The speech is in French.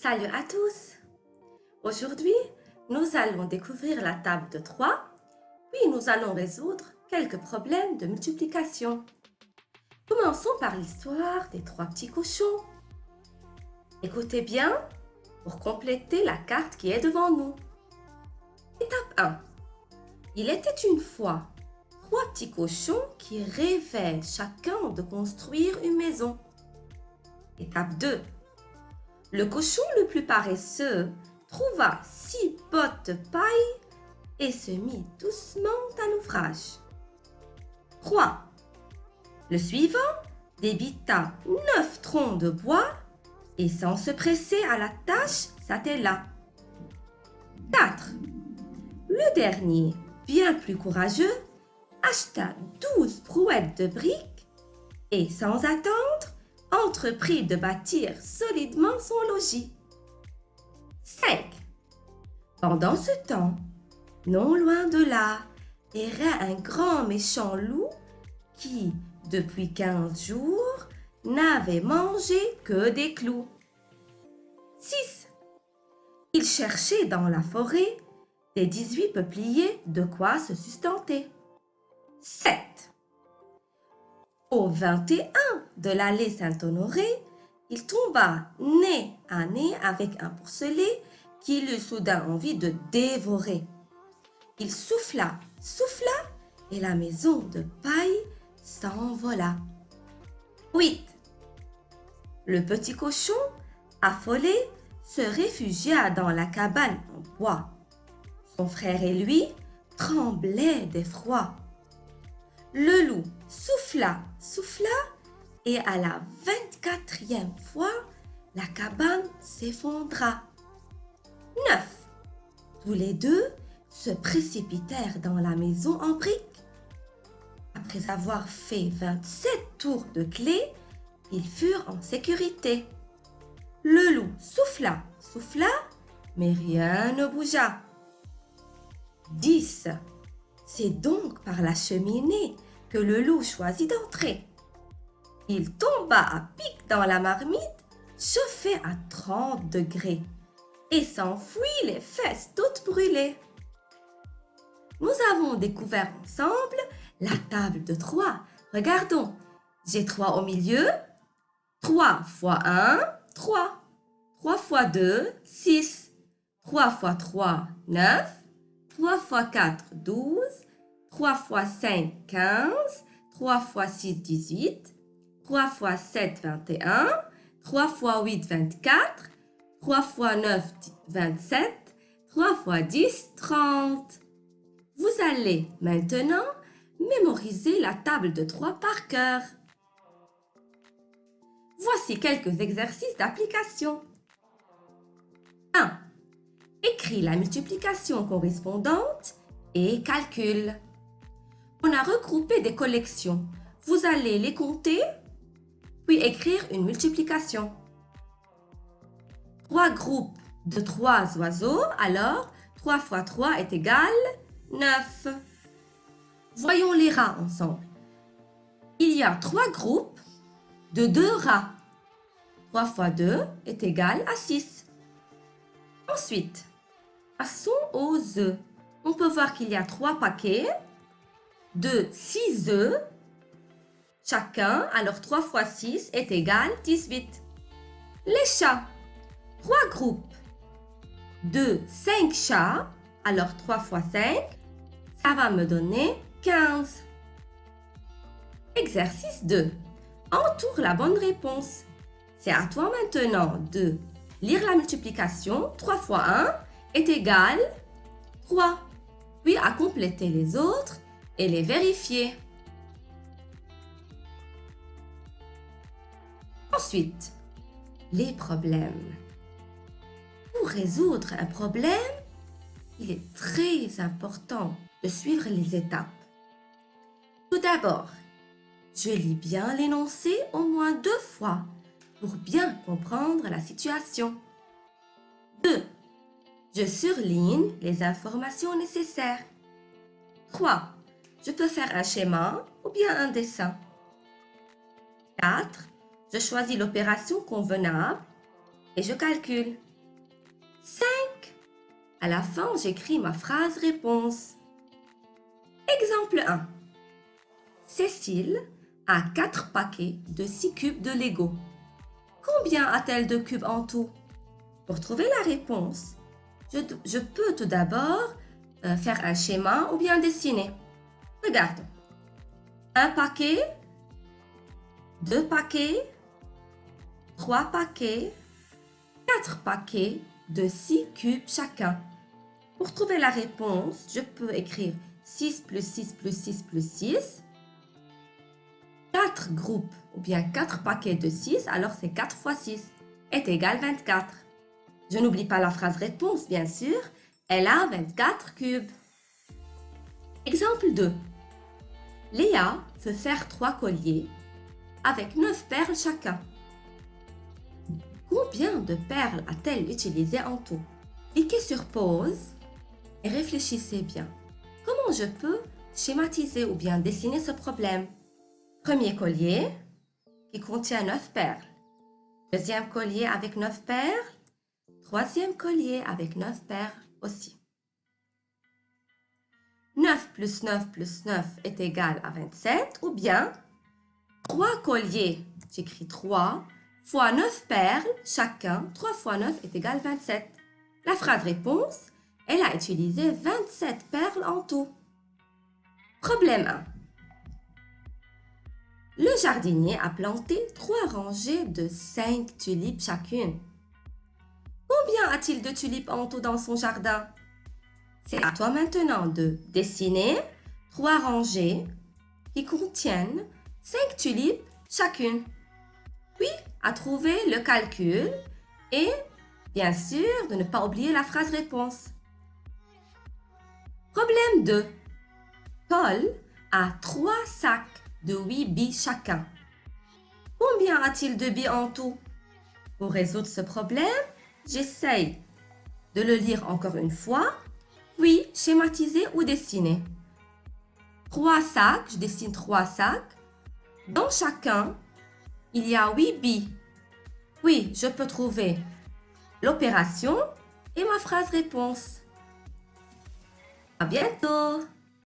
Salut à tous! Aujourd'hui, nous allons découvrir la table de 3, puis nous allons résoudre quelques problèmes de multiplication. Commençons par l'histoire des 3 petits cochons. Écoutez bien pour compléter la carte qui est devant nous. Étape 1. Il était une fois 3 petits cochons qui rêvaient chacun de construire une maison. Étape 2. Le cochon le plus paresseux trouva 6 bottes de paille et se mit doucement à l'ouvrage. 3. Le suivant débita 9 troncs de bois et sans se presser à la tâche s'attela. 4. Le dernier, bien plus courageux, acheta 12 brouettes de briques et sans attendre, entreprit de bâtir solidement son logis. 5. Pendant ce temps, non loin de là, errait un grand méchant loup qui, depuis 15 jours, n'avait mangé que des clous. 6. Il cherchait dans la forêt des 18 peupliers de quoi se sustenter. 7. Au 21 de l'allée Saint-Honoré, il tomba nez à nez avec un porcelet qu'il eut soudain envie de dévorer. Il souffla, et la maison de paille s'envola. 8. Le petit cochon, affolé, se réfugia dans la cabane en bois. Son frère et lui tremblaient d'effroi. Le loup souffla, et à la 24e fois, la cabane s'effondra. 9. Tous les deux se précipitèrent dans la maison en briques. Après avoir fait 27 tours de clé, ils furent en sécurité. Le loup souffla, mais rien ne bougea. 10. C'est donc par la cheminée que le loup choisit d'entrer. Il tomba à pic dans la marmite, chauffée à 30 degrés, et s'enfuit les fesses toutes brûlées. Nous avons découvert ensemble la table de 3. Regardons, j'ai 3 au milieu. 3 fois 1, 3. 3 fois 2, 6. 3 fois 3, 9. 3 fois 4, 12. 3 fois 5, 15. 3 fois 6, 18. 3 fois 7, 21. 3 fois 8, 24. 3 fois 9, 27. 3 fois 10, 30. Vous allez maintenant mémoriser la table de 3 par cœur. Voici quelques exercices d'application. 1. Écris la multiplication correspondante et calcule. On a regroupé des collections. Vous allez les compter, puis écrire une multiplication. 3 groupes de 3 oiseaux, alors 3 fois 3 est égal 9. Voyons les rats ensemble. Il y a 3 groupes de 2 rats. 3 fois 2 est égal à 6. Ensuite, passons aux œufs. On peut voir qu'il y a 3 paquets de 6 œufs chacun. Alors 3 fois 6 est égal 18. Les chats, 3 groupes de 5 chats. Alors 3 fois 5, ça va me donner 15. Exercice 2. Entoure la bonne réponse. C'est à toi maintenant de lire la multiplication. 3 fois 1 est égal 3. Puis à compléter les autres et les vérifier. Ensuite, les problèmes. Pour résoudre un problème, il est très important de suivre les étapes. Tout d'abord, je lis bien l'énoncé au moins 2 fois pour bien comprendre la situation. 2. Je surligne les informations nécessaires. 3. Je peux faire un schéma ou bien un dessin. 4. Je choisis l'opération convenable et je calcule. 5. À la fin, j'écris ma phrase réponse. Exemple 1. Cécile a 4 paquets de 6 cubes de Lego. Combien a-t-elle de cubes en tout? Pour trouver la réponse, je peux tout d'abord faire un schéma ou bien dessiner. Regarde. Un paquet, 2 paquets, 3 paquets, 4 paquets de 6 cubes chacun. Pour trouver la réponse, je peux écrire 6 plus 6 plus 6 plus 6. 4 groupes ou bien 4 paquets de 6, alors c'est 4 fois 6 est égal 24. Je n'oublie pas la phrase réponse, bien sûr. Elle a 24 cubes. Exemple 2. Léa veut faire 3 colliers avec 9 perles chacun. Combien de perles a-t-elle utilisé en tout? Cliquez sur pause et réfléchissez bien. Comment je peux schématiser ou bien dessiner ce problème? Premier collier qui contient 9 perles. Deuxième collier avec 9 perles. Troisième collier avec 9 perles aussi. 9 plus 9 plus 9 est égal à 27 ou bien 3 colliers, j'écris 3, fois 9 perles, chacun, 3 fois 9 est égal à 27. La phrase réponse, elle a utilisé 27 perles en tout. Problème 1. Le jardinier a planté 3 rangées de 5 tulipes chacune. Combien a-t-il de tulipes en tout dans son jardin? C'est à toi maintenant de dessiner 3 rangées qui contiennent 5 tulipes chacune. Puis, à trouver le calcul et, bien sûr, de ne pas oublier la phrase réponse. Problème 2. Paul a 3 sacs de 8 billes chacun. Combien a-t-il de billes en tout? Pour résoudre ce problème, j'essaye de le lire encore une fois, puis schématiser ou dessiner. 3 sacs, je dessine 3 sacs. Dans chacun, il y a 8 billes. Oui, je peux trouver l'opération et ma phrase réponse. À bientôt!